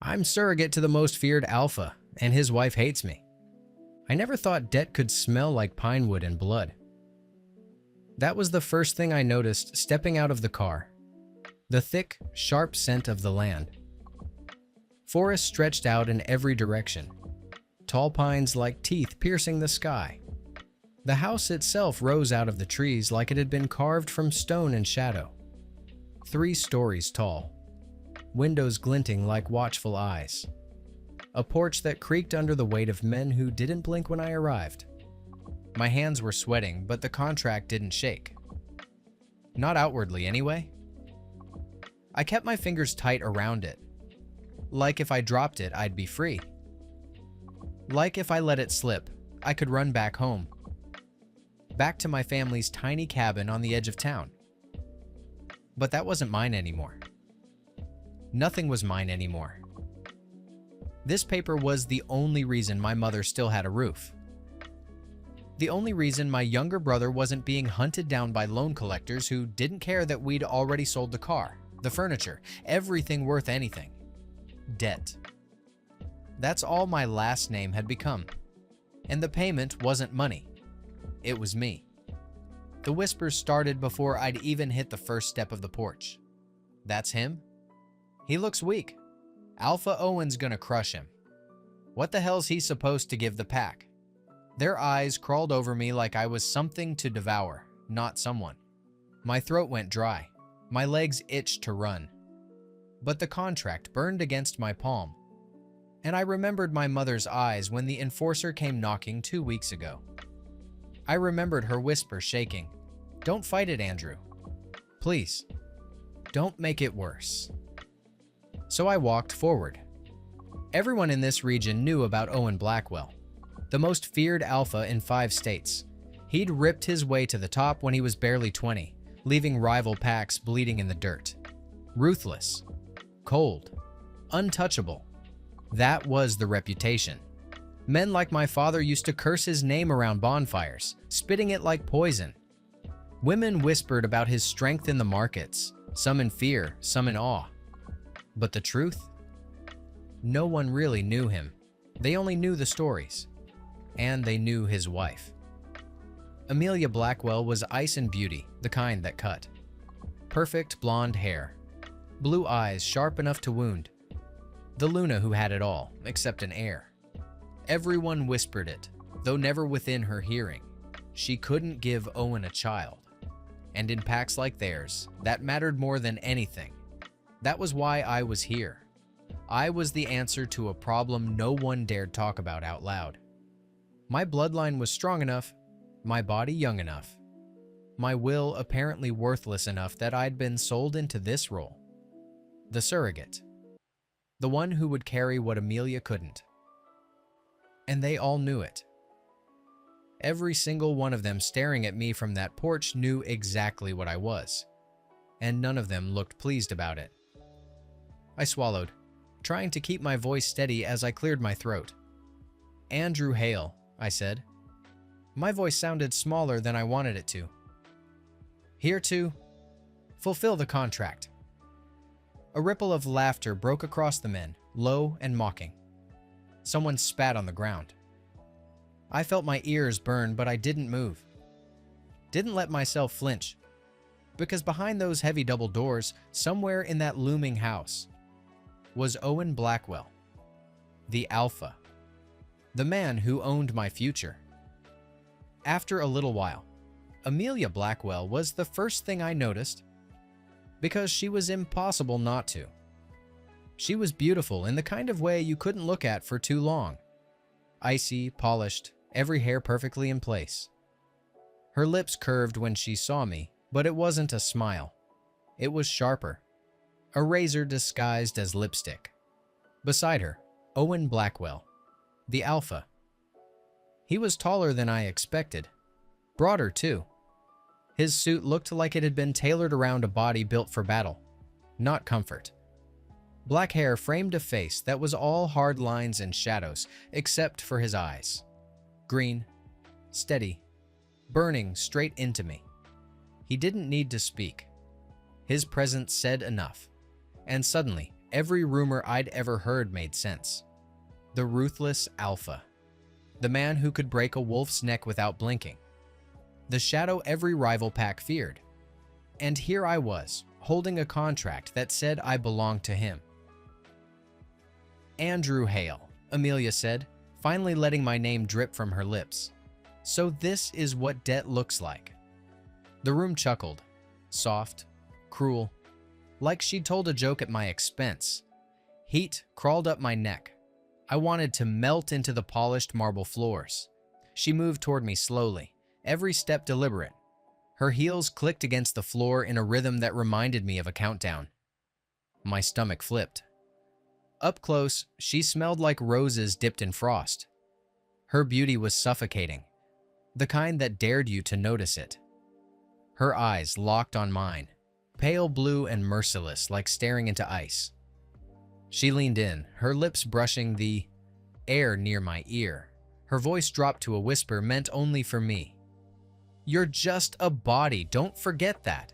I'm surrogate to the most feared alpha, and his wife hates me. I never thought debt could smell like pine wood and blood. That was the first thing I noticed stepping out of the car. The thick, sharp scent of the land. Forest stretched out in every direction. Tall pines like teeth piercing the sky. The house itself rose out of the trees like it had been carved from stone and shadow. 3 stories tall. Windows glinting like watchful eyes. A porch that creaked under the weight of men who didn't blink when I arrived. My hands were sweating, but the contract didn't shake. Not outwardly, anyway. I kept my fingers tight around it. Like if I dropped it, I'd be free. Like if I let it slip, I could run back home. Back to my family's tiny cabin on the edge of town. But that wasn't mine anymore. Nothing was mine anymore. This paper was the only reason my mother still had a roof. The only reason my younger brother wasn't being hunted down by loan collectors who didn't care that we'd already sold the car, the furniture, everything worth anything. Debt. That's all my last name had become. And the payment wasn't money. It was me. The whispers started before I'd even hit the first step of the porch. That's him? He looks weak. Alpha Owen's gonna crush him. What the hell's he supposed to give the pack? Their eyes crawled over me like I was something to devour, not someone. My throat went dry. My legs itched to run. But the contract burned against my palm. And I remembered my mother's eyes when the enforcer came knocking 2 weeks ago. I remembered her whisper shaking. Don't fight it, Andrew. Please. Don't make it worse. So I walked forward. Everyone in this region knew about Owen Blackwell, the most feared alpha in 5 states. He'd ripped his way to the top when he was barely 20, leaving rival packs bleeding in the dirt. Ruthless. Cold. Untouchable. That was the reputation. Men like my father used to curse his name around bonfires, spitting it like poison. Women whispered about his strength in the markets, some in fear, some in awe. But the truth? No one really knew him. They only knew the stories. And they knew his wife. Amelia Blackwell was ice and beauty, the kind that cut. Perfect blonde hair. Blue eyes sharp enough to wound. The Luna who had it all, except an heir. Everyone whispered it, though never within her hearing. She couldn't give Owen a child. And in packs like theirs, that mattered more than anything. That was why I was here. I was the answer to a problem no one dared talk about out loud. My bloodline was strong enough, my body young enough, my will apparently worthless enough that I'd been sold into this role. The surrogate. The one who would carry what Amelia couldn't. And they all knew it. Every single one of them staring at me from that porch knew exactly what I was. And none of them looked pleased about it. I swallowed, trying to keep my voice steady as I cleared my throat. Andrew Hale, I said. My voice sounded smaller than I wanted it to. Here to fulfill the contract. A ripple of laughter broke across the men, low and mocking. Someone spat on the ground. I felt my ears burn, but I didn't move. Didn't let myself flinch. Because behind those heavy double doors, somewhere in that looming house, was Owen Blackwell, the alpha, the man who owned my future. After a little while, Amelia Blackwell was the first thing I noticed, because she was impossible not to. She was beautiful in the kind of way you couldn't look at for too long. Icy, polished, every hair perfectly in place. Her lips curved when she saw me, but it wasn't a smile. It was sharper. A razor disguised as lipstick. Beside her, Owen Blackwell, the alpha. He was taller than I expected. Broader, too. His suit looked like it had been tailored around a body built for battle, not comfort. Black hair framed a face that was all hard lines and shadows, except for his eyes. Green, steady, burning straight into me. He didn't need to speak. His presence said enough. And suddenly, Every rumor I'd ever heard made sense. The ruthless alpha. The man who could break a wolf's neck without blinking. The shadow every rival pack feared. And here I was, holding a contract that said I belonged to him. Andrew Hale, Amelia said, finally letting my name drip from her lips. So this is what debt looks like. The room chuckled, soft, cruel, like she'd told a joke at my expense. Heat crawled up my neck. I wanted to melt into the polished marble floors. She moved toward me slowly, every step deliberate. Her heels clicked against the floor in a rhythm that reminded me of a countdown. My stomach flipped. Up close, she smelled like roses dipped in frost. Her beauty was suffocating, the kind that dared you to notice it. Her eyes locked on mine, pale blue and merciless, like staring into ice. She leaned in, her lips brushing the air near my ear. Her voice dropped to a whisper meant only for me. "You're just a body, don't forget that."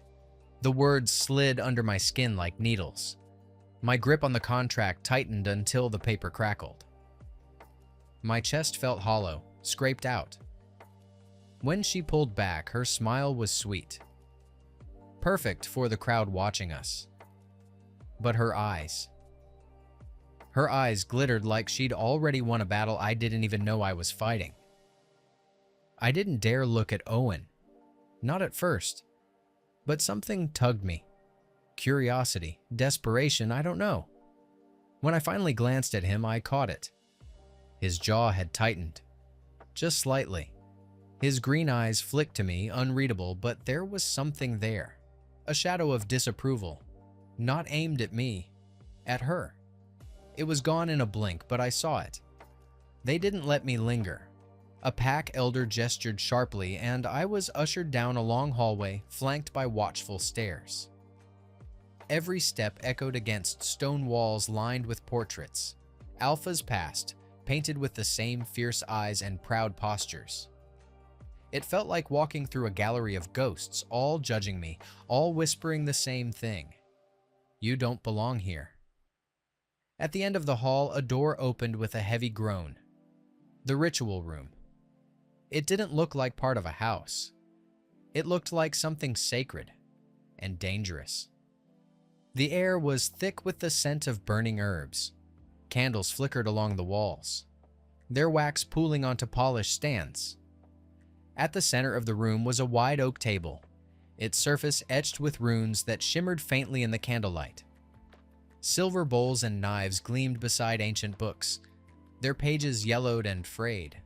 The words slid under my skin like needles. My grip on the contract tightened until the paper crackled. My chest felt hollow, scraped out. When she pulled back, her smile was sweet. Perfect for the crowd watching us. But her eyes glittered like she'd already won a battle I didn't even know I was fighting. I didn't dare look at Owen. Not at first. But something tugged me. Curiosity, desperation, I don't know. When I finally glanced at him, I caught it. His jaw had tightened. Just slightly. His green eyes flicked to me, unreadable, but there was something there. A shadow of disapproval. Not aimed at me. At her. It was gone in a blink, but I saw it. They didn't let me linger. A pack elder gestured sharply, and I was ushered down a long hallway flanked by watchful stares. Every step echoed against stone walls lined with portraits. Alphas passed, painted with the same fierce eyes and proud postures. It felt like walking through a gallery of ghosts, all judging me, all whispering the same thing. "You don't belong here." At the end of the hall, a door opened with a heavy groan. The ritual room. It didn't look like part of a house. It looked like something sacred and dangerous. The air was thick with the scent of burning herbs. Candles flickered along the walls, their wax pooling onto polished stands. At the center of the room was a wide oak table, its surface etched with runes that shimmered faintly in the candlelight. Silver bowls and knives gleamed beside ancient books, their pages yellowed and frayed.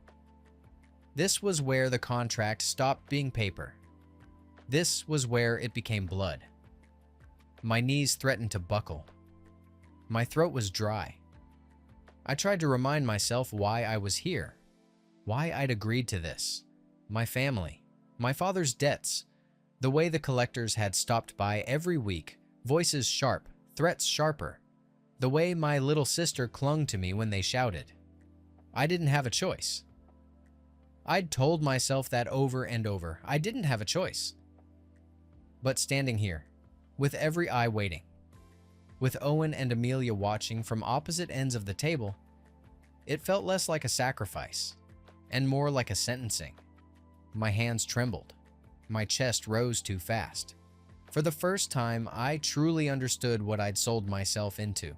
This was where the contract stopped being paper. This was where it became blood. My knees threatened to buckle. My throat was dry. I tried to remind myself why I was here, why I'd agreed to this. My family, my father's debts, the way the collectors had stopped by every week, voices sharp, threats sharper, the way my little sister clung to me when they shouted. I didn't have a choice. I'd told myself that over and over. I didn't have a choice. But standing here, with every eye waiting, with Owen and Amelia watching from opposite ends of the table, it felt less like a sacrifice and more like a sentencing. My hands trembled. My chest rose too fast. For the first time, I truly understood what I'd sold myself into.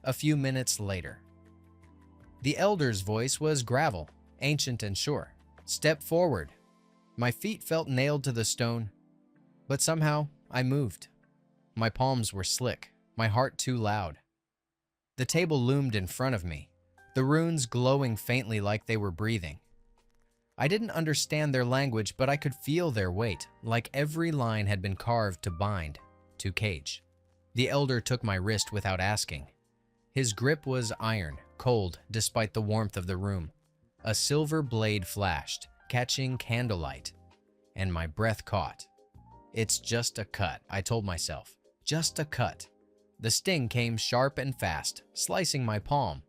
A few minutes later, the elder's voice was gravel, ancient and sure. "Step forward." My feet felt nailed to the stone, but somehow I moved. My palms were slick, my heart too loud. The table loomed in front of me, the runes glowing faintly like they were breathing. I didn't understand their language, but I could feel their weight, like every line had been carved to bind, to cage. The elder took my wrist without asking. His grip was iron, cold despite the warmth of the room. A silver blade flashed, catching candlelight, and my breath caught. "It's just a cut," I told myself. Just a cut. The sting came sharp and fast, slicing my palm.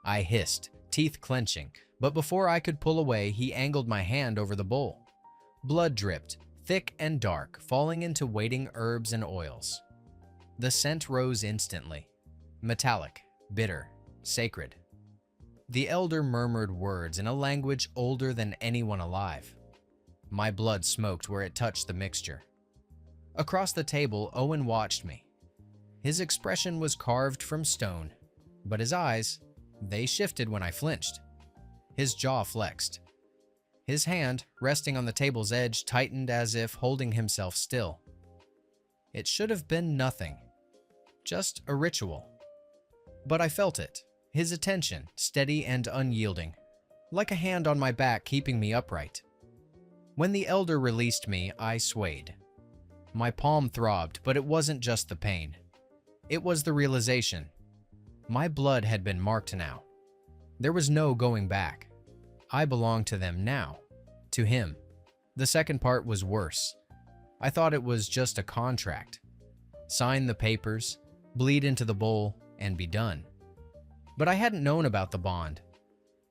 I hissed, teeth clenching, but before I could pull away, he angled my hand over the bowl. Blood dripped, thick and dark, falling into waiting herbs and oils. The scent rose instantly, Metallic, bitter, sacred. The elder murmured words in a language older than anyone alive. My blood smoked where it touched the mixture. Across the table, Owen watched me. His expression was carved from stone, but his eyes, they shifted when I flinched. His jaw flexed. His hand, resting on the table's edge, tightened as if holding himself still. It should have been nothing, just a ritual. But I felt it, his attention, steady and unyielding, like a hand on my back keeping me upright. When the elder released me, I swayed. My palm throbbed, but it wasn't just the pain. It was the realization. My blood had been marked now. There was no going back. I belonged to them now, to him. The second part was worse. I thought it was just a contract. Sign the papers, bleed into the bowl, and be done. But I hadn't known about the bond.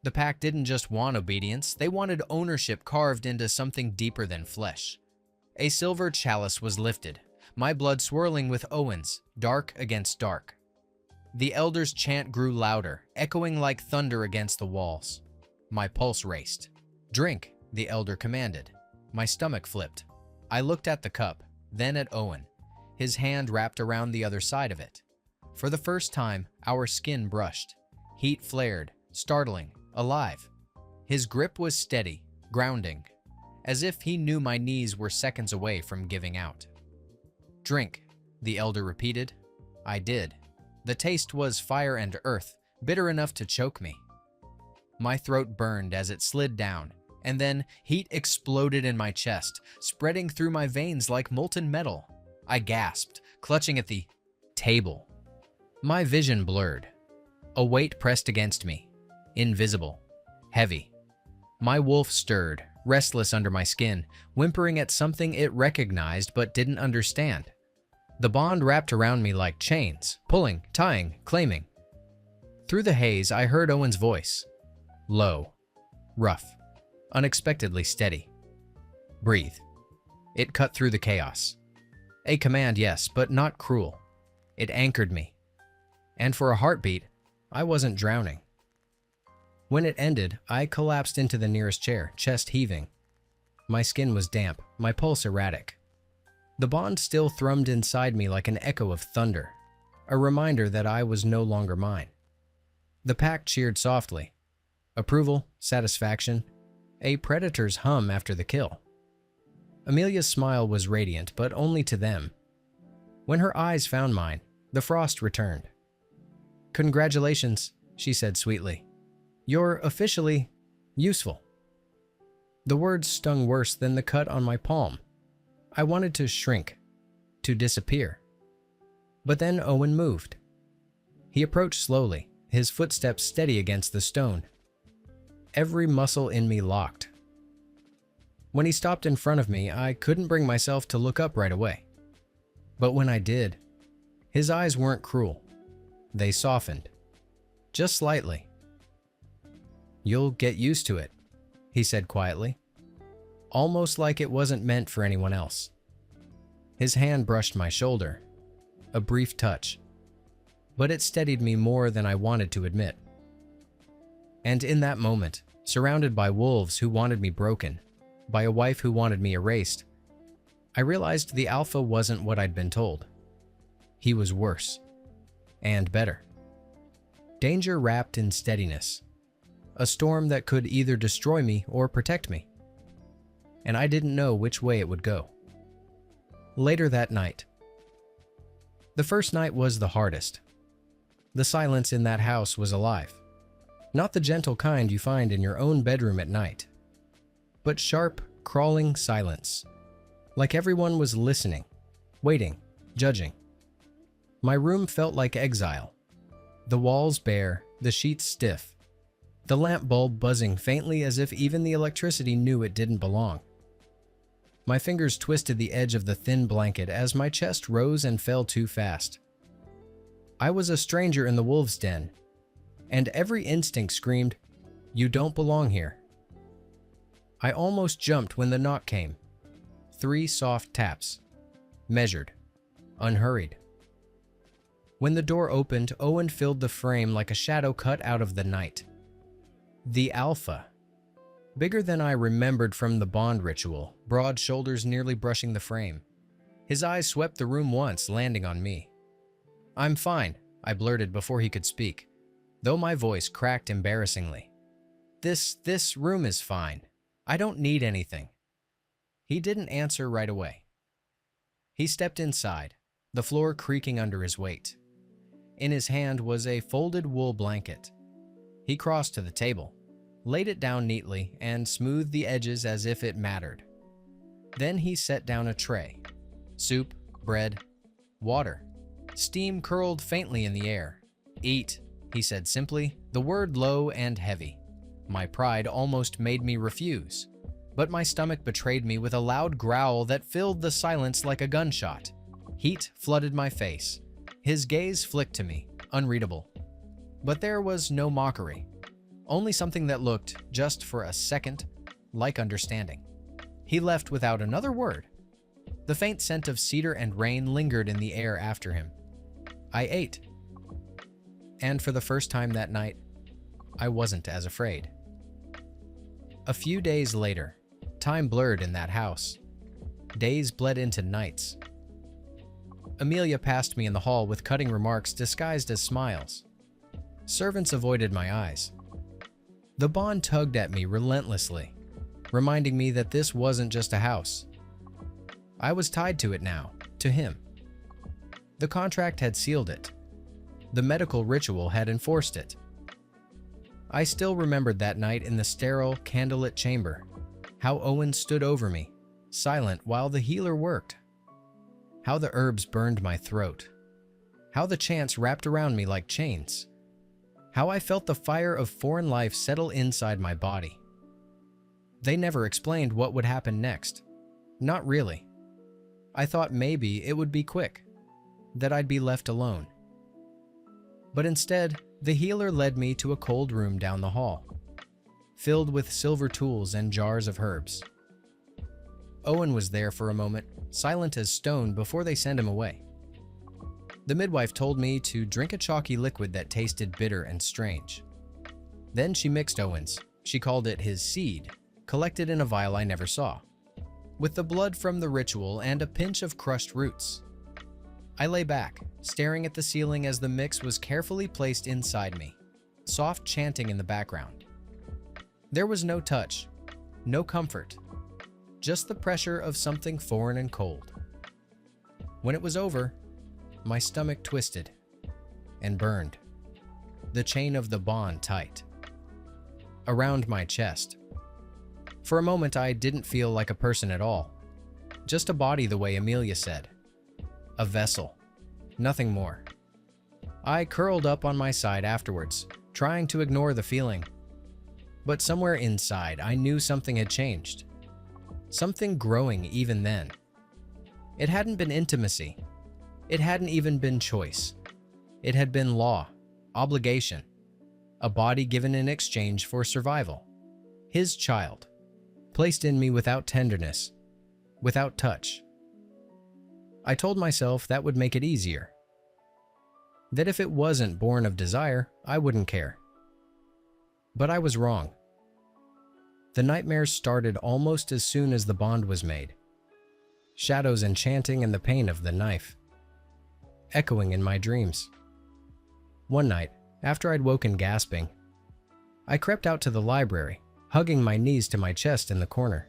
The pack didn't just want obedience, they wanted ownership carved into something deeper than flesh. A silver chalice was lifted, my blood swirling with Owen's, dark against dark. The elder's chant grew louder, echoing like thunder against the walls. My pulse raced. "Drink," the elder commanded. My stomach flipped. I looked at the cup, then at Owen, his hand wrapped around the other side of it. For the first time, our skin brushed. Heat flared, startling, alive. His grip was steady, grounding, as if he knew my knees were seconds away from giving out. "Drink," the elder repeated. I did. The taste was fire and earth, bitter enough to choke me. My throat burned as it slid down, and then heat exploded in my chest, spreading through my veins like molten metal. I gasped, clutching at the table. My vision blurred. A weight pressed against me, invisible, heavy. My wolf stirred, restless under my skin, whimpering at something it recognized but didn't understand. The bond wrapped around me like chains, pulling, tying, claiming. Through the haze, I heard Owen's voice. Low, rough, unexpectedly steady. "Breathe." It cut through the chaos. A command, yes, but not cruel. It anchored me. And for a heartbeat, I wasn't drowning. When it ended, I collapsed into the nearest chair, chest heaving. My skin was damp, my pulse erratic. The bond still thrummed inside me like an echo of thunder, a reminder that I was no longer mine. The pack cheered softly. Approval, satisfaction, a predator's hum after the kill. Amelia's smile was radiant, but only to them. When her eyes found mine, the frost returned. "Congratulations," she said sweetly. "You're officially useful." The words stung worse than the cut on my palm. I wanted to shrink, to disappear. But then Owen moved. He approached slowly, his footsteps steady against the stone. Every muscle in me locked. When he stopped in front of me, I couldn't bring myself to look up right away. But when I did, his eyes weren't cruel. They softened, just slightly. "You'll get used to it," he said quietly, almost like it wasn't meant for anyone else. His hand brushed my shoulder, a brief touch, but it steadied me more than I wanted to admit. And in that moment, surrounded by wolves who wanted me broken, by a wife who wanted me erased, I realized the alpha wasn't what I'd been told. He was worse. And better. Danger wrapped in steadiness. A storm that could either destroy me or protect me. And I didn't know which way it would go. Later that night. The first night was the hardest. The silence in that house was alive. Not the gentle kind you find in your own bedroom at night, but sharp, crawling silence. Like everyone was listening, waiting, judging. My room felt like exile. The walls bare, the sheets stiff. The lamp bulb buzzing faintly as if even the electricity knew it didn't belong. My fingers twisted the edge of the thin blanket as my chest rose and fell too fast. I was a stranger in the wolves' den, and every instinct screamed, "You don't belong here." I almost jumped when the knock came. 3 soft taps. Measured. Unhurried. When the door opened, Owen filled the frame like a shadow cut out of the night. The Alpha. Bigger than I remembered from the bond ritual, broad shoulders nearly brushing the frame. His eyes swept the room once, landing on me. "I'm fine," I blurted before he could speak, though my voice cracked embarrassingly. This room is fine. I don't need anything." He didn't answer right away. He stepped inside, the floor creaking under his weight. In his hand was a folded wool blanket. He crossed to the table, laid it down neatly, and smoothed the edges as if it mattered. Then he set down a tray. Soup, bread, water. Steam curled faintly in the air. "Eat," he said simply, the word low and heavy. My pride almost made me refuse, but my stomach betrayed me with a loud growl that filled the silence like a gunshot. Heat flooded my face. His gaze flicked to me, unreadable. But there was no mockery, only something that looked, just for a second, like understanding. He left without another word. The faint scent of cedar and rain lingered in the air after him. I ate. And for the first time that night, I wasn't as afraid. A few days later, time blurred in that house. Days bled into nights. Amelia passed me in the hall with cutting remarks disguised as smiles. Servants avoided my eyes. The bond tugged at me relentlessly, reminding me that this wasn't just a house. I was tied to it now, to him. The contract had sealed it. The medical ritual had enforced it. I still remembered that night in the sterile, candlelit chamber, how Owen stood over me, silent while the healer worked. How the herbs burned my throat. How the chants wrapped around me like chains. How I felt the fire of foreign life settle inside my body. They never explained what would happen next. Not really. I thought maybe it would be quick, that I'd be left alone. But instead, the healer led me to a cold room down the hall, filled with silver tools and jars of herbs. Owen was there for a moment, silent as stone before they sent him away. The midwife told me to drink a chalky liquid that tasted bitter and strange. Then she mixed Owen's, she called it his seed, collected in a vial I never saw, with the blood from the ritual and a pinch of crushed roots. I lay back, staring at the ceiling as the mix was carefully placed inside me, soft chanting in the background. There was no touch, no comfort, just the pressure of something foreign and cold. When it was over, my stomach twisted and burned, the chain of the bond tight around my chest. For a moment, I didn't feel like a person at all, just a body the way Amelia said. A vessel, nothing more. I curled up on my side afterwards, trying to ignore the feeling. But somewhere inside, I knew something had changed. Something growing even then. It hadn't been intimacy. It hadn't even been choice. It had been law, obligation, a body given in exchange for survival. His child, placed in me without tenderness, without touch. I told myself that would make it easier. That if it wasn't born of desire, I wouldn't care. But I was wrong. The nightmares started almost as soon as the bond was made. Shadows and chanting and the pain of the knife, echoing in my dreams. One night, after I'd woken gasping, I crept out to the library, hugging my knees to my chest in the corner.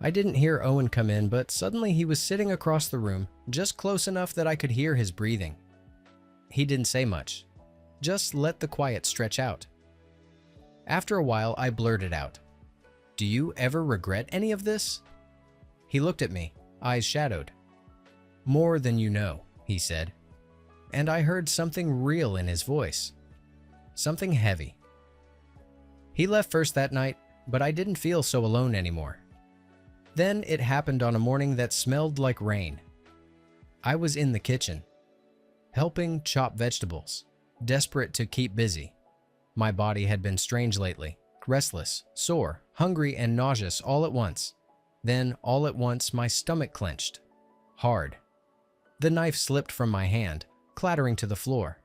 I didn't hear Owen come in, but suddenly he was sitting across the room, just close enough that I could hear his breathing. He didn't say much, just let the quiet stretch out. After a while, I blurted out, "Do you ever regret any of this?" He looked at me, eyes shadowed. "More than you know," he said. And I heard something real in his voice, something heavy. He left first that night, but I didn't feel so alone anymore. Then it happened on a morning that smelled like rain. I was in the kitchen, helping chop vegetables, desperate to keep busy. My body had been strange lately, restless, sore, hungry, and nauseous all at once. Then, all at once, my stomach clenched, hard. The knife slipped from my hand, clattering to the floor.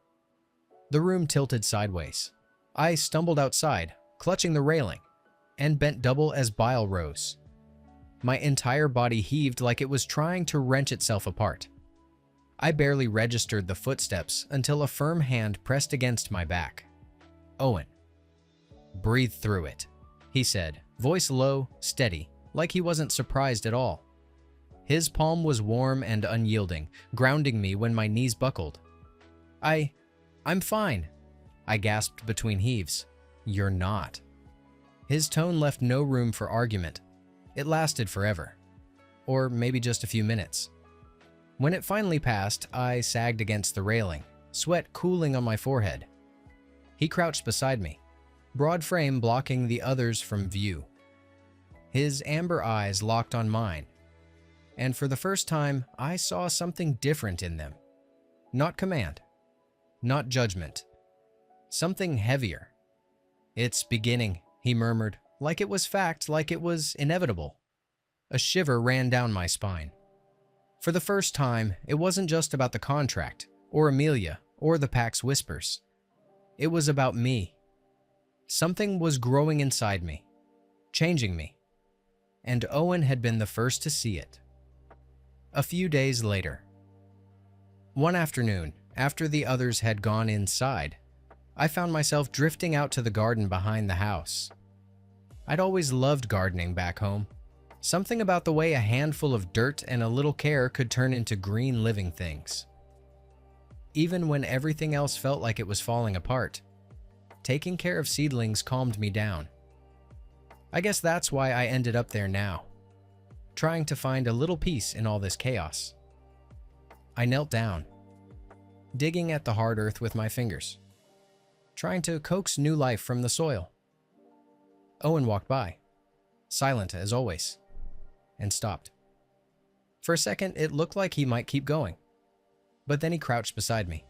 The room tilted sideways. I stumbled outside, clutching the railing, and bent double as bile rose. My entire body heaved like it was trying to wrench itself apart. I barely registered the footsteps until a firm hand pressed against my back. "Owen." "Breathe through it," he said, voice low, steady, like he wasn't surprised at all. His palm was warm and unyielding, grounding me when my knees buckled. I'm fine," I gasped between heaves. "You're not." His tone left no room for argument. It lasted forever. Or maybe just a few minutes. When it finally passed, I sagged against the railing, sweat cooling on my forehead. He crouched beside me, broad frame blocking the others from view. His amber eyes locked on mine, and for the first time, I saw something different in them. Not command, not judgment, something heavier. "It's beginning," he murmured, like it was fact, like it was inevitable. A shiver ran down my spine. For the first time, it wasn't just about the contract, or Amelia, or the pack's whispers. It was about me. Something was growing inside me, changing me, and Owen had been the first to see it. A few days later. One afternoon, after the others had gone inside, I found myself drifting out to the garden behind the house. I'd always loved gardening back home. Something about the way a handful of dirt and a little care could turn into green living things. Even when everything else felt like it was falling apart, taking care of seedlings calmed me down. I guess that's why I ended up there now, trying to find a little peace in all this chaos. I knelt down, digging at the hard earth with my fingers, trying to coax new life from the soil. Owen walked by, silent as always, and stopped. For a second, it looked like he might keep going, but then he crouched beside me,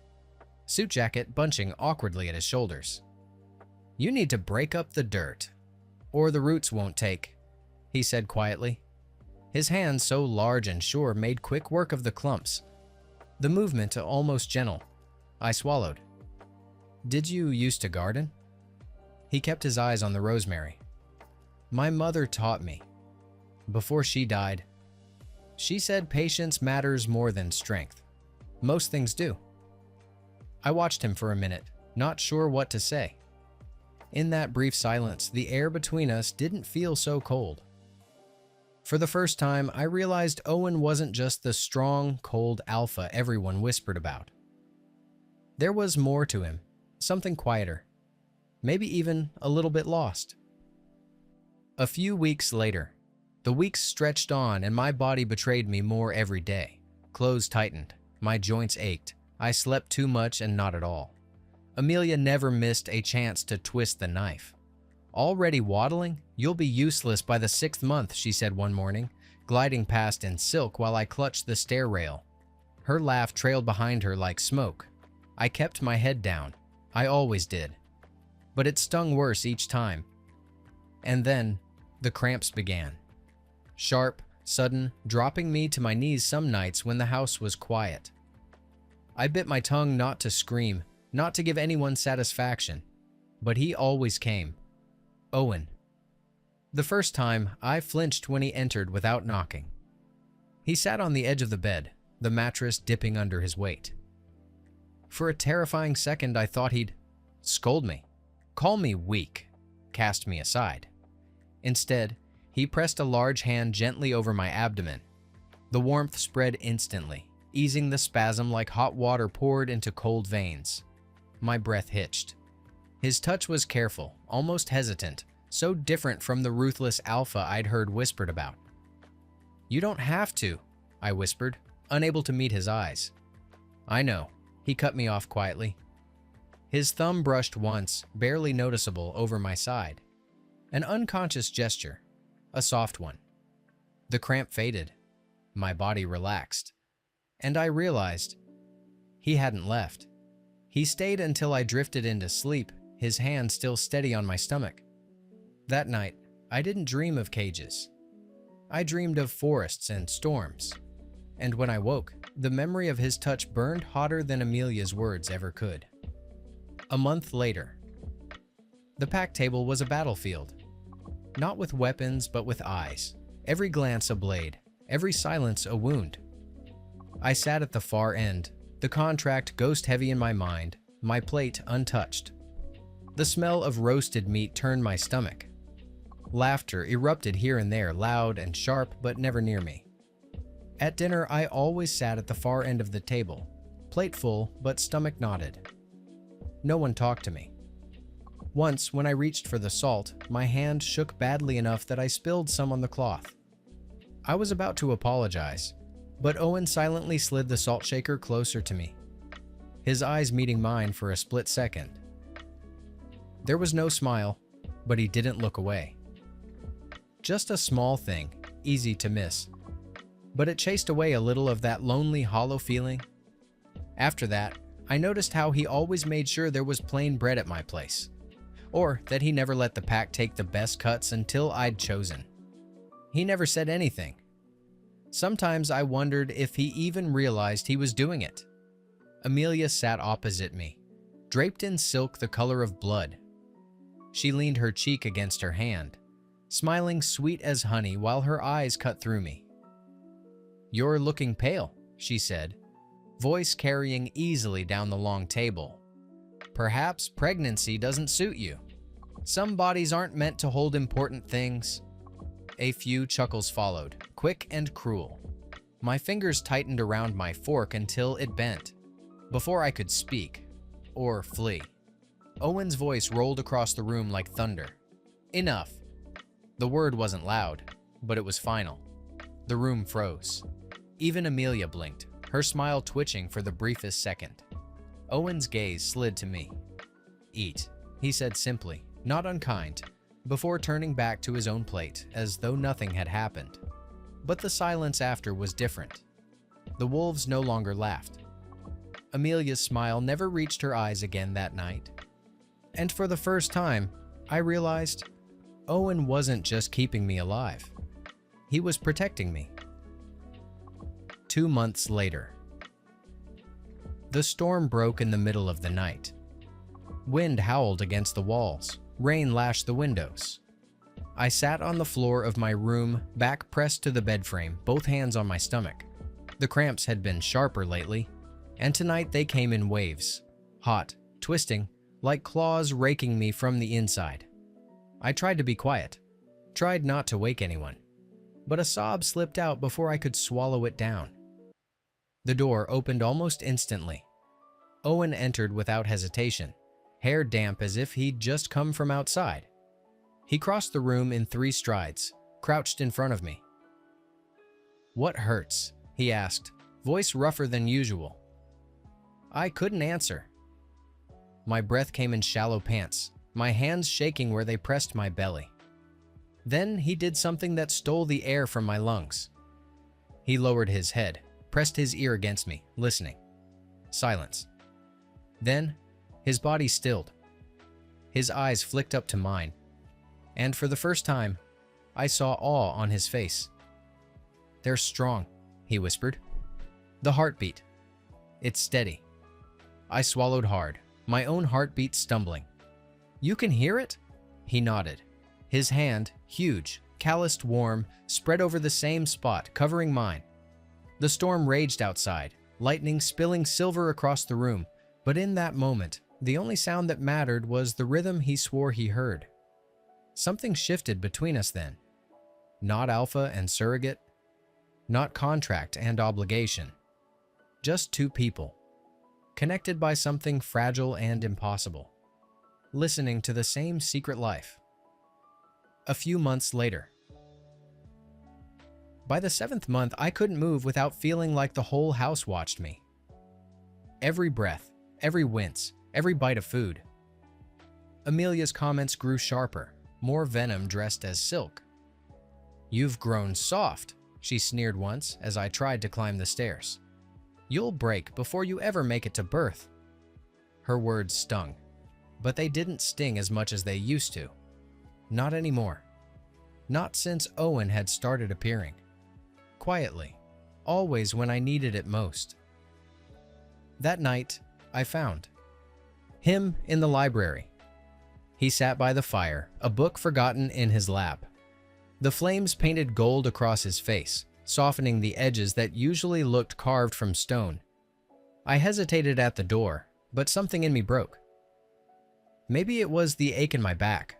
suit jacket bunching awkwardly at his shoulders. "You need to break up the dirt, or the roots won't take," he said quietly. His hands, so large and sure, made quick work of the clumps, the movement almost gentle. I swallowed. "Did you used to garden?" He kept his eyes on the rosemary. "My mother taught me. Before she died, she said patience matters more than strength. Most things do." I watched him for a minute, not sure what to say. In that brief silence, the air between us didn't feel so cold. For the first time, I realized Owen wasn't just the strong, cold alpha everyone whispered about. There was more to him, something quieter, maybe even a little bit lost. A few weeks later, the weeks stretched on and my body betrayed me more every day. Clothes tightened, my joints ached, I slept too much and not at all. Amelia never missed a chance to twist the knife. "Already waddling? You'll be useless by the 6th month," she said one morning, gliding past in silk while I clutched the stair rail. Her laugh trailed behind her like smoke. I kept my head down. I always did. But it stung worse each time. And then, the cramps began. Sharp, sudden, dropping me to my knees some nights when the house was quiet. I bit my tongue not to scream, not to give anyone satisfaction, but he always came. Owen. The first time, I flinched when he entered without knocking. He sat on the edge of the bed, the mattress dipping under his weight. For a terrifying second, I thought he'd scold me, call me weak, cast me aside. Instead, he pressed a large hand gently over my abdomen. The warmth spread instantly, easing the spasm like hot water poured into cold veins. My breath hitched. His touch was careful, almost hesitant, so different from the ruthless alpha I'd heard whispered about. "You don't have to," I whispered, unable to meet his eyes. "I know," he cut me off quietly. His thumb brushed once, barely noticeable, over my side. An unconscious gesture, a soft one. The cramp faded. My body relaxed. And I realized he hadn't left. He stayed until I drifted into sleep, his hand still steady on my stomach. That night, I didn't dream of cages. I dreamed of forests and storms. And when I woke, the memory of his touch burned hotter than Amelia's words ever could. A month later, the pack table was a battlefield. Not with weapons, but with eyes. Every glance a blade, every silence a wound. I sat at the far end, the contract ghost-heavy in my mind, my plate untouched. The smell of roasted meat turned my stomach. Laughter erupted here and there, loud and sharp, but never near me. At dinner, I always sat at the far end of the table, plate full, but stomach knotted. No one talked to me. Once, when I reached for the salt, my hand shook badly enough that I spilled some on the cloth. I was about to apologize, but Owen silently slid the salt shaker closer to me, his eyes meeting mine for a split second. There was no smile, but he didn't look away. Just a small thing, easy to miss, but it chased away a little of that lonely, hollow feeling. After that, I noticed how he always made sure there was plain bread at my place, or that he never let the pack take the best cuts until I'd chosen. He never said anything. Sometimes I wondered if he even realized he was doing it. Amelia sat opposite me, draped in silk the color of blood. She leaned her cheek against her hand, smiling sweet as honey while her eyes cut through me. "You're looking pale," she said, voice carrying easily down the long table. "Perhaps pregnancy doesn't suit you. Some bodies aren't meant to hold important things." A few chuckles followed, quick and cruel. My fingers tightened around my fork until it bent, before I could speak or flee. Owen's voice rolled across the room like thunder. "Enough." The word wasn't loud, but it was final. The room froze. Even Amelia blinked, her smile twitching for the briefest second. Owen's gaze slid to me. "Eat," he said simply, not unkind, before turning back to his own plate as though nothing had happened. But the silence after was different. The wolves no longer laughed. Amelia's smile never reached her eyes again that night. And for the first time, I realized Owen wasn't just keeping me alive. He was protecting me. 2 months later. The storm broke in the middle of the night. Wind howled against the walls. Rain lashed the windows. I sat on the floor of my room, back pressed to the bed frame, both hands on my stomach. The cramps had been sharper lately, and tonight they came in waves, hot, twisting, like claws raking me from the inside. I tried to be quiet, tried not to wake anyone, but a sob slipped out before I could swallow it down. The door opened almost instantly. Owen entered without hesitation, hair damp as if he'd just come from outside. He crossed the room in 3 strides, crouched in front of me. "What hurts?" he asked, voice rougher than usual. I couldn't answer. My breath came in shallow pants, my hands shaking where they pressed my belly. Then he did something that stole the air from my lungs. He lowered his head, pressed his ear against me, listening. Silence. Then, his body stilled. His eyes flicked up to mine, and for the first time, I saw awe on his face. "They're strong," he whispered. "The heartbeat. It's steady." I swallowed hard, my own heartbeat stumbling. "You can hear it?" He nodded. His hand, huge, calloused, warm, spread over the same spot, covering mine. The storm raged outside, lightning spilling silver across the room, but in that moment, the only sound that mattered was the rhythm he swore he heard. Something shifted between us then. Not alpha and surrogate, not contract and obligation. Just 2 people, connected by something fragile and impossible, listening to the same secret life. A few months later. By the 7th month, I couldn't move without feeling like the whole house watched me. Every breath, every wince, every bite of food. Amelia's comments grew sharper, more venom dressed as silk. "You've grown soft," she sneered once as I tried to climb the stairs. "You'll break before you ever make it to birth." Her words stung, but they didn't sting as much as they used to. Not anymore. Not since Owen had started appearing. Quietly, always when I needed it most. That night, I found him in the library. He sat by the fire, a book forgotten in his lap. The flames painted gold across his face, softening the edges that usually looked carved from stone. I hesitated at the door, but something in me broke. Maybe it was the ache in my back,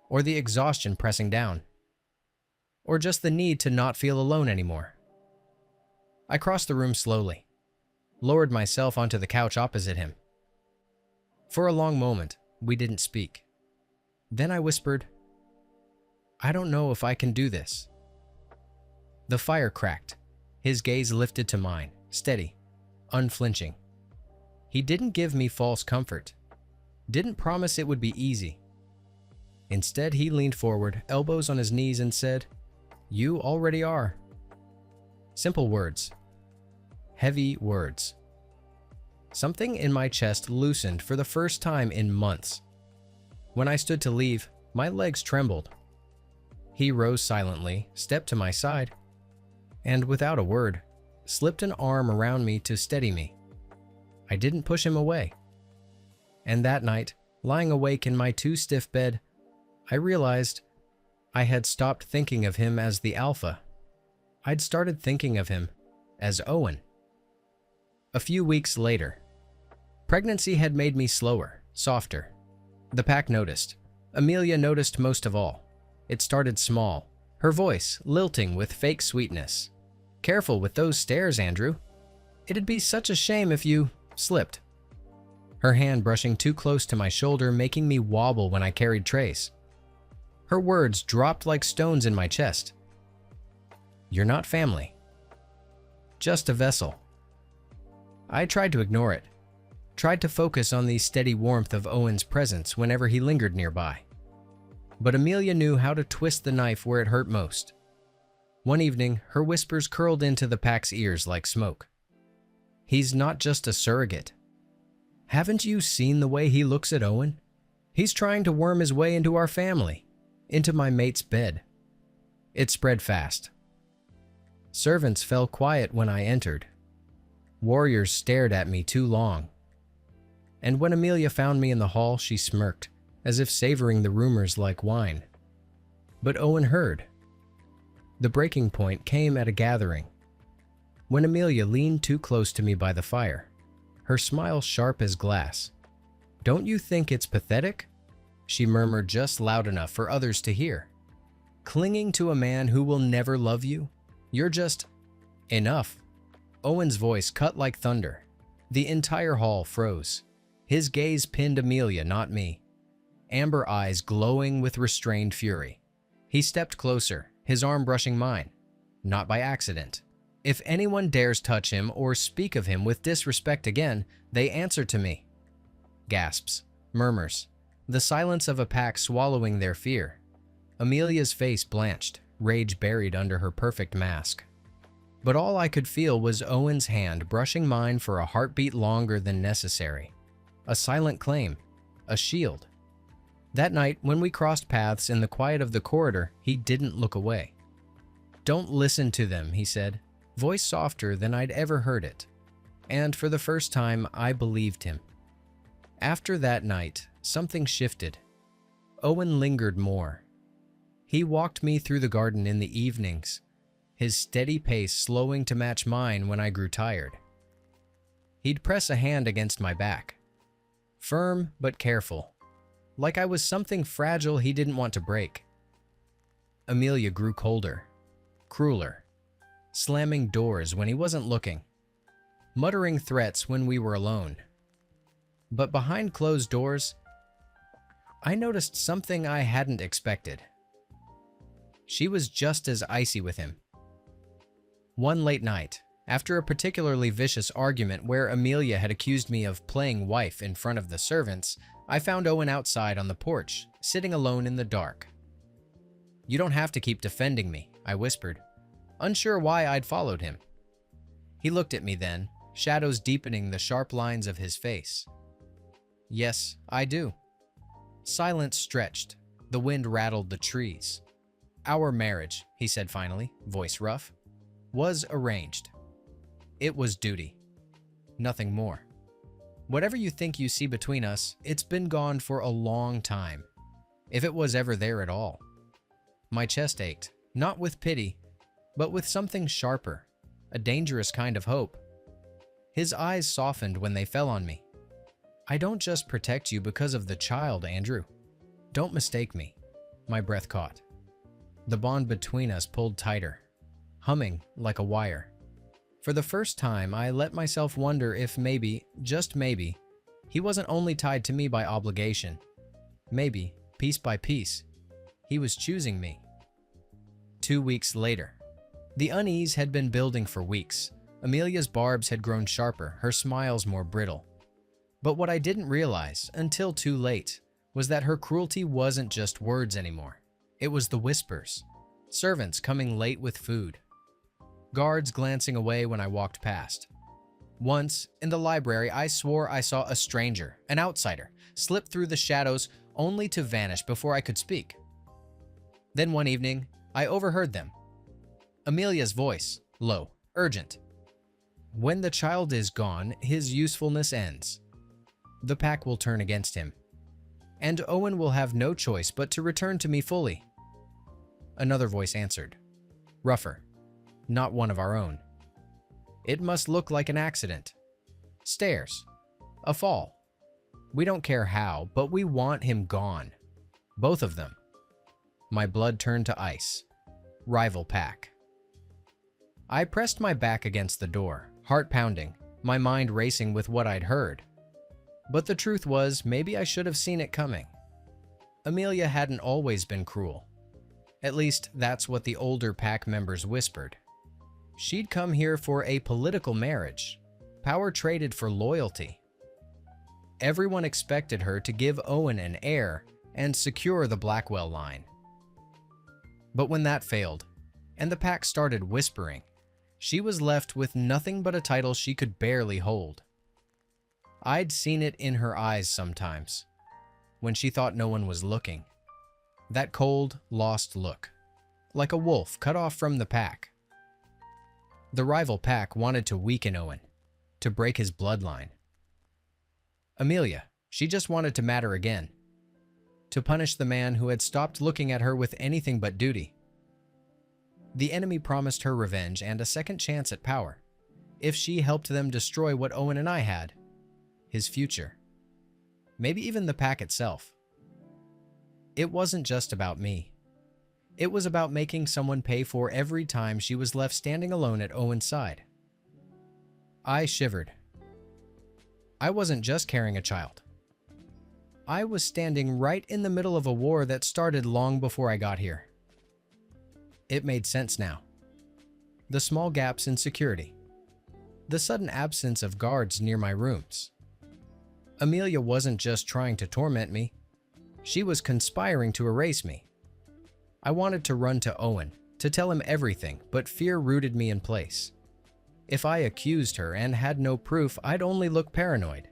or the exhaustion pressing down, or just the need to not feel alone anymore. I crossed the room slowly, lowered myself onto the couch opposite him. For a long moment, we didn't speak. Then I whispered, "I don't know if I can do this." The fire cracked. His gaze lifted to mine, steady, unflinching. He didn't give me false comfort, didn't promise it would be easy. Instead, he leaned forward, elbows on his knees, and said, "You already are." Simple words. Heavy words. Something in my chest loosened for the first time in months. When I stood to leave, my legs trembled. He rose silently, stepped to my side, and without a word, slipped an arm around me to steady me. I didn't push him away. And that night, lying awake in my too-stiff bed, I realized I had stopped thinking of him as the alpha. I'd started thinking of him as Owen. A few weeks later, pregnancy had made me slower, softer. The pack noticed. Amelia noticed most of all. It started small, her voice lilting with fake sweetness. "Careful with those stairs, Andrew. It'd be such a shame if you slipped." Her hand brushing too close to my shoulder, making me wobble when I carried trays. Her words dropped like stones in my chest. "You're not family. Just a vessel." I tried to ignore it, tried to focus on the steady warmth of Owen's presence whenever he lingered nearby. But Amelia knew how to twist the knife where it hurt most. One evening, her whispers curled into the pack's ears like smoke. "He's not just a surrogate. Haven't you seen the way he looks at Owen? He's trying to worm his way into our family, into my mate's bed." It spread fast. Servants fell quiet when I entered. Warriors stared at me too long. And when Amelia found me in the hall, she smirked, as if savoring the rumors like wine. But Owen heard. The breaking point came at a gathering, when Amelia leaned too close to me by the fire, her smile sharp as glass. "Don't you think it's pathetic?" she murmured just loud enough for others to hear. "Clinging to a man who will never love you? You're just enough." Owen's voice cut like thunder. The entire hall froze. His gaze pinned Amelia, not me. Amber eyes glowing with restrained fury. He stepped closer, his arm brushing mine. Not by accident. "If anyone dares touch him or speak of him with disrespect again, they answer to me." Gasps, murmurs, the silence of a pack swallowing their fear. Amelia's face blanched, rage buried under her perfect mask. But all I could feel was Owen's hand brushing mine for a heartbeat longer than necessary. A silent claim, a shield. That night, when we crossed paths in the quiet of the corridor, he didn't look away. "Don't listen to them," he said, voice softer than I'd ever heard it. And for the first time, I believed him. After that night, something shifted. Owen lingered more. He walked me through the garden in the evenings, his steady pace slowing to match mine when I grew tired. He'd press a hand against my back, firm but careful, like I was something fragile he didn't want to break. Amelia grew colder, crueler, slamming doors when he wasn't looking, muttering threats when we were alone. But behind closed doors, I noticed something I hadn't expected. She was just as icy with him. One late night, after a particularly vicious argument where Amelia had accused me of playing wife in front of the servants, I found Owen outside on the porch, sitting alone in the dark. "You don't have to keep defending me," I whispered, unsure why I'd followed him. He looked at me then, shadows deepening the sharp lines of his face. "Yes, I do." Silence stretched. The wind rattled the trees. "Our marriage," he said finally, voice rough. was arranged. It was duty. Nothing more. Whatever you think you see between us, it's been gone for a long time, if it was ever there at all. My chest ached, not with pity, but with something sharper, a dangerous kind of hope. His eyes softened when they fell on me. I don't just protect you because of the child, Andrew. Don't mistake me. My breath caught. The bond between us pulled tighter, humming like a wire. For the first time, I let myself wonder if maybe, just maybe, he wasn't only tied to me by obligation. Maybe, piece by piece, he was choosing me. 2 weeks later. The unease had been building for weeks. Amelia's barbs had grown sharper, her smiles more brittle. But what I didn't realize, until too late, was that her cruelty wasn't just words anymore. It was the whispers. Servants coming late with food. Guards glancing away when I walked past. Once, in the library, I swore I saw a stranger, an outsider, slip through the shadows only to vanish before I could speak. Then one evening, I overheard them. Amelia's voice, low, urgent. When the child is gone, his usefulness ends. The pack will turn against him. And Owen will have no choice but to return to me fully. Another voice answered, rougher, not one of our own. It must look like an accident. Stairs. A fall. We don't care how, but we want him gone. Both of them. My blood turned to ice. Rival pack. I pressed my back against the door, heart pounding, my mind racing with what I'd heard. But the truth was, maybe I should have seen it coming. Amelia hadn't always been cruel. At least, that's what the older pack members whispered. She'd come here for a political marriage, power traded for loyalty. Everyone expected her to give Owen an heir and secure the Blackwell line. But when that failed, and the pack started whispering, she was left with nothing but a title she could barely hold. I'd seen it in her eyes sometimes, when she thought no one was looking. That cold, lost look, like a wolf cut off from the pack. The rival pack wanted to weaken Owen, to break his bloodline. Amelia, she just wanted to matter again, to punish the man who had stopped looking at her with anything but duty. The enemy promised her revenge and a second chance at power, if she helped them destroy what Owen and I had, his future. Maybe even the pack itself. It wasn't just about me. It was about making someone pay for every time she was left standing alone at Owen's side. I shivered. I wasn't just carrying a child. I was standing right in the middle of a war that started long before I got here. It made sense now. The small gaps in security. The sudden absence of guards near my rooms. Amelia wasn't just trying to torment me. She was conspiring to erase me. I wanted to run to Owen, to tell him everything, but fear rooted me in place. If I accused her and had no proof, I'd only look paranoid,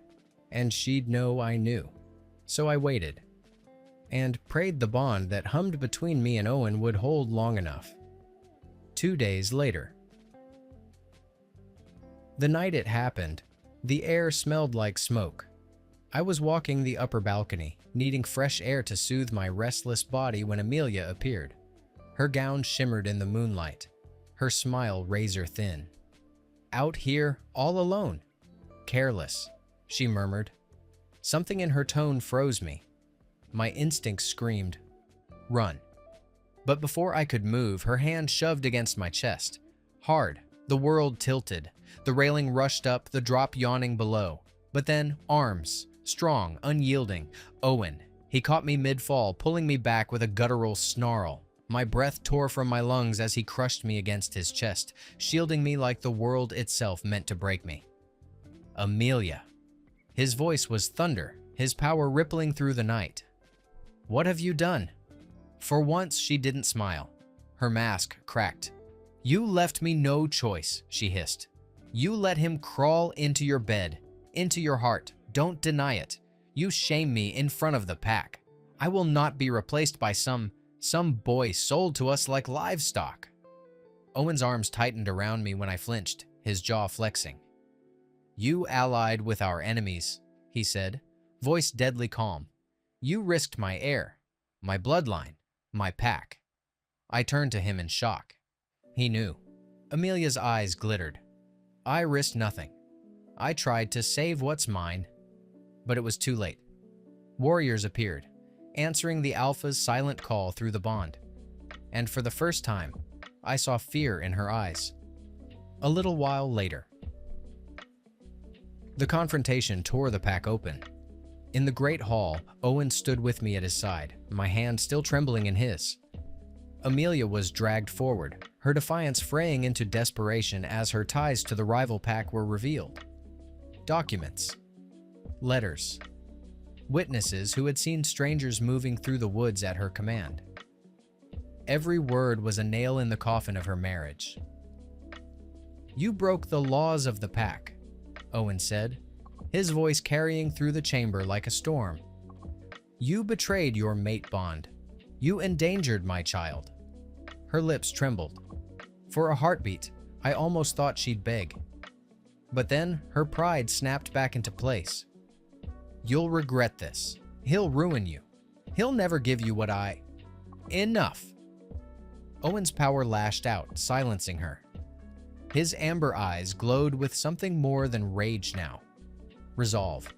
and she'd know I knew. So I waited, and prayed the bond that hummed between me and Owen would hold long enough. 2 days later. The night it happened, the air smelled like smoke. I was walking the upper balcony, needing fresh air to soothe my restless body when Amelia appeared. Her gown shimmered in the moonlight, her smile razor thin. Out here, all alone. Careless, she murmured. Something in her tone froze me. My instinct screamed, run. But before I could move, her hand shoved against my chest. Hard, the world tilted. The railing rushed up, the drop yawning below. But then, arms, strong, unyielding. Owen. He caught me mid-fall, pulling me back with a guttural snarl. My breath tore from my lungs as he crushed me against his chest, shielding me like the world itself meant to break me. Amelia. His voice was thunder, his power rippling through the night. What have you done? For once, she didn't smile. Her mask cracked. You left me no choice, she hissed. You let him crawl into your bed, into your heart. Don't deny it. You shame me in front of the pack. I will not be replaced by some boy sold to us like livestock. Owen's arms tightened around me when I flinched, his jaw flexing. "You allied with our enemies," he said, voice deadly calm. "You risked my heir, my bloodline, my pack." I turned to him in shock. He knew. Amelia's eyes glittered. "I risked nothing. I tried to save what's mine." But it was too late. Warriors appeared, answering the Alpha's silent call through the bond. And for the first time, I saw fear in her eyes. A little while later, the confrontation tore the pack open. In the great hall, Owen stood with me at his side, my hand still trembling in his. Amelia was dragged forward, her defiance fraying into desperation as her ties to the rival pack were revealed. Documents, letters, witnesses who had seen strangers moving through the woods at her command. Every word was a nail in the coffin of her marriage. "You broke the laws of the pack," Owen said, his voice carrying through the chamber like a storm. "You betrayed your mate bond. You endangered my child." Her lips trembled. For a heartbeat, I almost thought she'd beg. But then her pride snapped back into place. "You'll regret this. He'll ruin you. He'll never give you what I—" "Enough!" Owen's power lashed out, silencing her. His amber eyes glowed with something more than rage now. Resolve.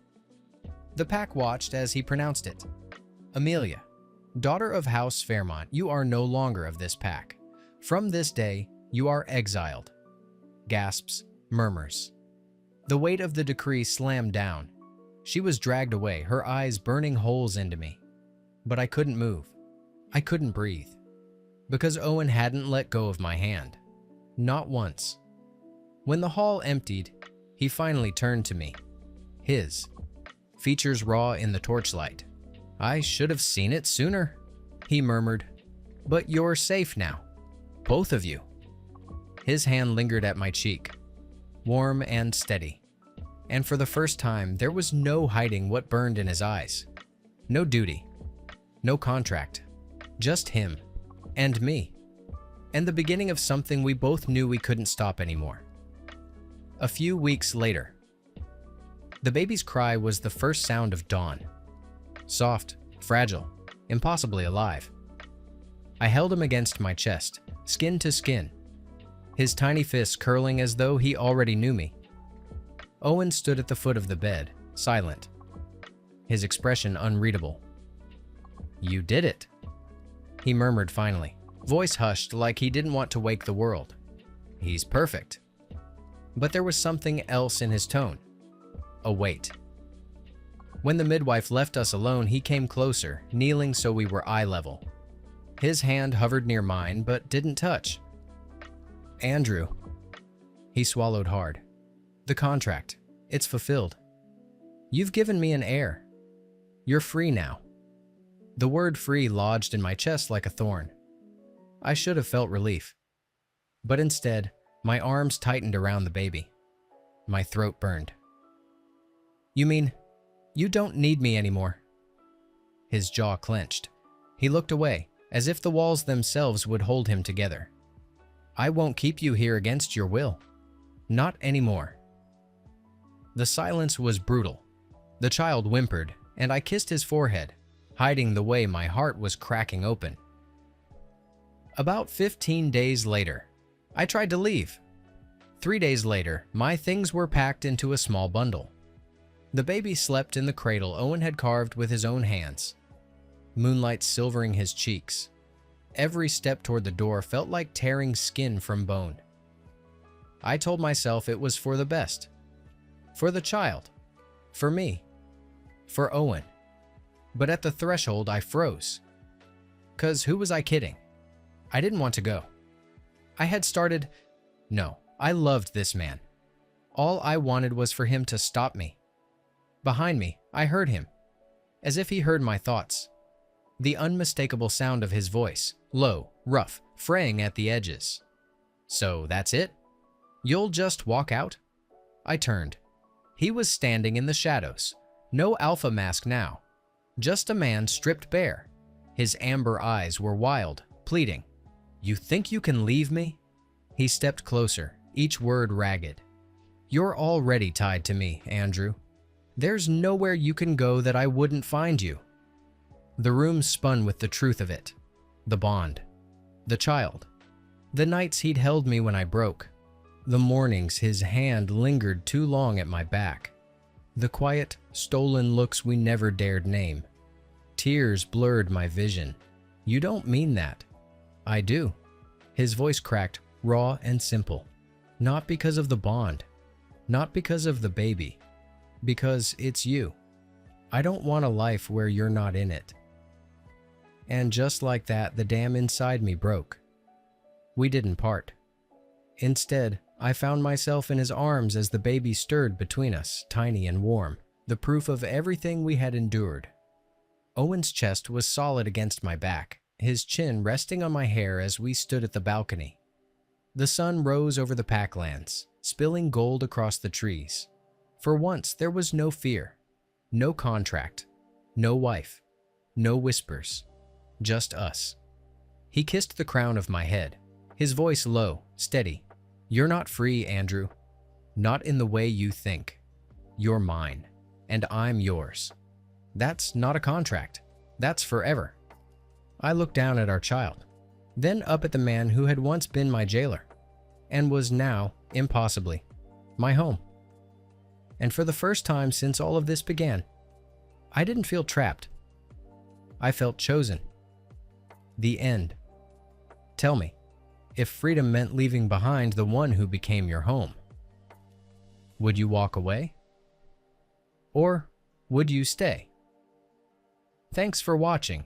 The pack watched as he pronounced it. "Amelia, daughter of House Fairmont, you are no longer of this pack. From this day, you are exiled." Gasps, murmurs. The weight of the decree slammed down. She was dragged away, her eyes burning holes into me. But I couldn't move. I couldn't breathe. Because Owen hadn't let go of my hand. Not once. When the hall emptied, he finally turned to me. His features raw in the torchlight. "I should have seen it sooner," he murmured. "But you're safe now. Both of you." His hand lingered at my cheek, warm and steady. And for the first time, there was no hiding what burned in his eyes. No duty. No contract. Just him. And me. And the beginning of something we both knew we couldn't stop anymore. A few weeks later, the baby's cry was the first sound of dawn. Soft, fragile, impossibly alive. I held him against my chest, skin to skin, his tiny fists curling as though he already knew me. Owen stood at the foot of the bed, silent, his expression unreadable. "You did it," he murmured finally, voice hushed like he didn't want to wake the world. "He's perfect." But there was something else in his tone. A weight. When the midwife left us alone, he came closer, kneeling so we were eye level. His hand hovered near mine, but didn't touch. "Andrew." He swallowed hard. "The contract. It's fulfilled. You've given me an heir. You're free now." The word free lodged in my chest like a thorn. I should have felt relief. But instead, my arms tightened around the baby. My throat burned. "You mean, you don't need me anymore?" His jaw clenched. He looked away, as if the walls themselves would hold him together. "I won't keep you here against your will. Not anymore." The silence was brutal. The child whimpered, and I kissed his forehead, hiding the way my heart was cracking open. About 15 days later, I tried to leave. 3 days later, my things were packed into a small bundle. The baby slept in the cradle Owen had carved with his own hands, moonlight silvering his cheeks. Every step toward the door felt like tearing skin from bone. I told myself it was for the best. For the child. For me. For Owen. But at the threshold, I froze. 'Cause who was I kidding? I didn't want to go. I had started... No, I loved this man. All I wanted was for him to stop me. Behind me, I heard him, as if he heard my thoughts. The unmistakable sound of his voice, low, rough, fraying at the edges. "So that's it? You'll just walk out?" I turned. He was standing in the shadows. No alpha mask now. Just a man stripped bare. His amber eyes were wild, pleading. "You think you can leave me?" He stepped closer, each word ragged. "You're already tied to me, Andrew. There's nowhere you can go that I wouldn't find you." The room spun with the truth of it. The bond. The child. The nights he'd held me when I broke. The mornings his hand lingered too long at my back. The quiet, stolen looks we never dared name. Tears blurred my vision. "You don't mean that." "I do." His voice cracked, raw and simple. "Not because of the bond. Not because of the baby. Because it's you. I don't want a life where you're not in it." And just like that, the dam inside me broke. We didn't part. Instead, I found myself in his arms as the baby stirred between us, tiny and warm, the proof of everything we had endured. Owen's chest was solid against my back, his chin resting on my hair as we stood at the balcony. The sun rose over the packlands, spilling gold across the trees. For once, there was no fear, no contract, no wife, no whispers, just us. He kissed the crown of my head, his voice low, steady. "You're not free, Andrew. Not in the way you think. You're mine, and I'm yours. That's not a contract. That's forever." I looked down at our child, then up at the man who had once been my jailer, and was now, impossibly, my home. And for the first time since all of this began, I didn't feel trapped. I felt chosen. The end. Tell me, if freedom meant leaving behind the one who became your home, would you walk away? Or would you stay? Thanks for watching.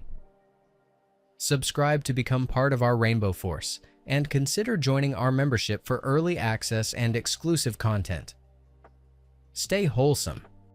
Subscribe to become part of our Rainbow Force, and consider joining our membership for early access and exclusive content. Stay wholesome.